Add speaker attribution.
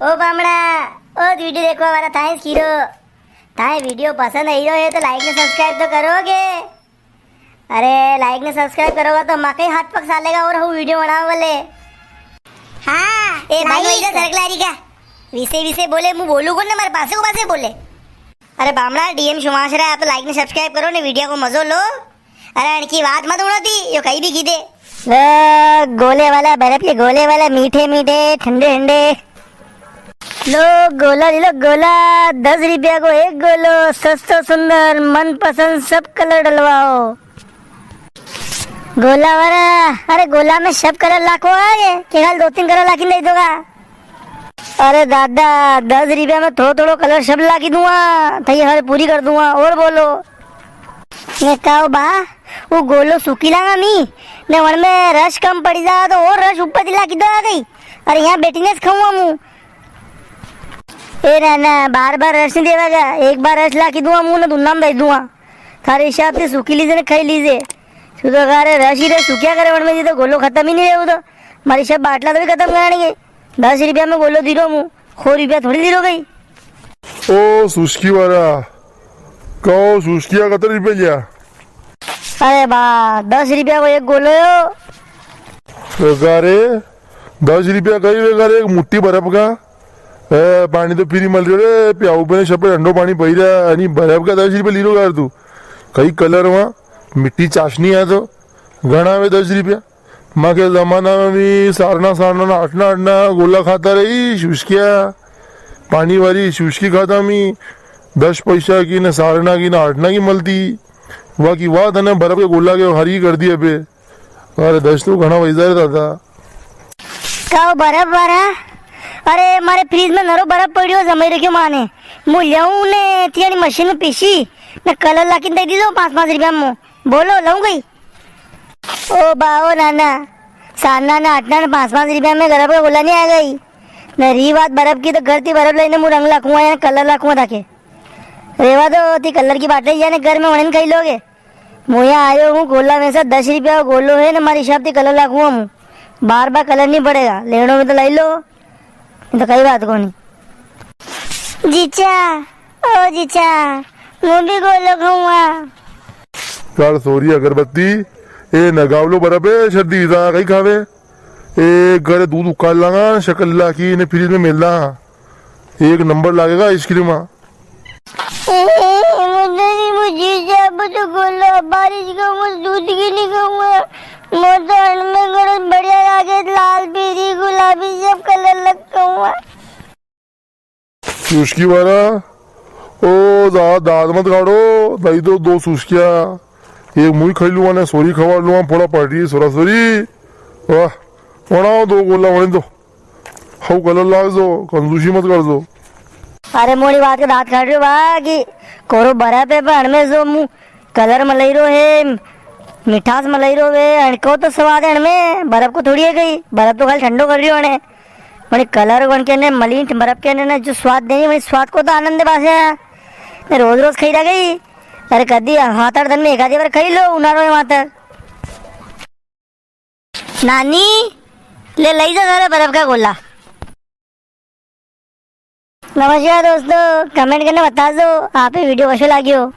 Speaker 1: ओ बामड़ा ओ video देखो हमारा thighs hero Thai video पसंद हीरो है तो लाइक ने सब्सक्राइब तो करोगे। अरे लाइक ने सब्सक्राइब करोगा तो मकई हाथ पक सालेगा और हम वीडियो बनाओ बोले। हाँ ए भाई इधर सरकलारी का विसे विसे बोले मु बोलू कौन ना मारे पासे को पासे बोले। अरे बामड़ा डीएम शुमाश रहा तो लाइक ने सब्सक्राइब करो ने वीडियो को मजो लो। अरे इनकी बात मत उड़ती यो कहीं भी कीधे गोले वाला बर्फ के गोले वाला मीठे मीठे ठंडे ठंडे लो गोला ले लो गोला 10 रुपया को एक गोलो सस्ता सुंदर मन पसंद सब कलर डलवाओ गोला वाला। अरे गोला में सब कलर लाखो आगे केवल 2-3 कलर लाखी नहीं दोगा। अरे दादा 10 रुपया में थोड़ा थोड़ा कलर सब लाखी दूंगा तो ये हर पूरी कर दूंगा। और बोलो ने कहो बा वो गोलो सूखी लागा मी ने वन में रस कम पड़ी जा तो और रस ऊपर दिला की दो आ गई। अरे यहाँ बेटीने खाऊंगा मुँह ए ना बार बार रस नहीं देवागा एक बार रस ला के दूंगा मुँह ना दुन्ना में भेज दूंगा थारे हिसाब से सूखी लीजिए ने खाई लीजिए शुद्ध करे रस ही रस सूखिया करे वन में जी तो गोलो खत्म ही नहीं रहे तो हमारी सब बाटला तो भी खत्म कराएंगे। 10 रुपया में गोलो दी रो मुँह खो रुपया थोड़ी दी रो गई।
Speaker 2: ओ सुस्की वाला कहो सुस्किया कतर रुपये लिया।
Speaker 1: अरे बा 10 रुपया को एक गोलो
Speaker 2: रे 10 रुपया कही वेगारे एक मुट्ठी बर्फ का पानी तो फ्री मिल रही रे प्याऊ पे शपे ठंडो पानी पी रहा है बर्फ का 10 रुपया ली लो यार तू कई कलर वहाँ मिट्टी चाशनी है तो घना में 10 रुपया माँ के जमाना में भी सारना सारना आटना आटना गोला खाता रही शुष्किया पानी वाली शुष्की खाता मी 10 पैसा की न सारना की न आटना की मलती वाह की वाह था बर्फ के गोला के हरी कर दिए पे। अरे 10 तो घना वैसा रहता
Speaker 1: का बर्फ वाला। अरे मारे फ्रीज में नरो बर्फ पड़ियो जमाई रखियो माने मु लियाऊं ने तियानी मशीन में पीसी न कलर लाके दे दी दो 5-5 रुपया मु बोलो लऊं गई। ओ बाओ नाना सारना ना आटना न 5-5 रुपया में बर्फ का गोला नहीं आ गई न री बात बर्फ की तो घर थी बर्फ लेने मु रंग लाखूंगा या कलर लाखूंगा ताके रेवा दो ती कलर की बाटे जाने घर में वणन खाई लोगे मु यहाँ आयो हूँ गोला में से 10 रुपया गोलो है न हमारी हिसाब से कलर लाखूंगा मु बार बार कलर नहीं पड़ेगा लेनो में तो लाई लो तो कई बात को नहीं। जीचा ओ जीचा मैं भी गोलो खाऊंगा
Speaker 2: यार सोरी अगरबत्ती ए नगावलो बर्फ है सर्दी कहीं खावे ए घर दूध उकाल लागा शक्ल ला की ने फ्रिज में मिलना एक नंबर लागेगा आइसक्रीम तो गोलो
Speaker 1: बारिश का दूध की नहीं खाऊंगा मोटर में गरज बढ़िया लागे लाल पीली गुलाबी सब कलर लगता हुआ
Speaker 2: सुस्की वाला ओ दाद मत गाड़ो दही तो 2 सुस्किया एक मुई खाई लूंगा ने सोरी खवा लूंगा थोड़ा पार्टी सोरा सोरी वाह बनाओ 2 गोला बने दो हाउ कलर लाग दो कंजूसी मत कर दो।
Speaker 1: अरे मोरी बात के दांत काट रहे हो बा कि कोरो बर्फ है पर में जो मुंह कलर मलाई रो है मिठास मलाई रो वे अणको तो स्वाद है में बर्फ को थोड़ी है गई बर्फ तो खाली ठंडो कर रही हो ने कलर वन के ने मलिन बर्फ के ने जो स्वाद देनी वही स्वाद को तो आनंद बास है रोज रोज खाई रह गई। अरे कदी हाथ दिन में एक आधी बार खाई लो उनारो मातर नानी ले लई जा सारे बर्फ का गोला। नमस्कार दोस्तों कमेंट करने बता दो आप वीडियो कैसे लगी हो।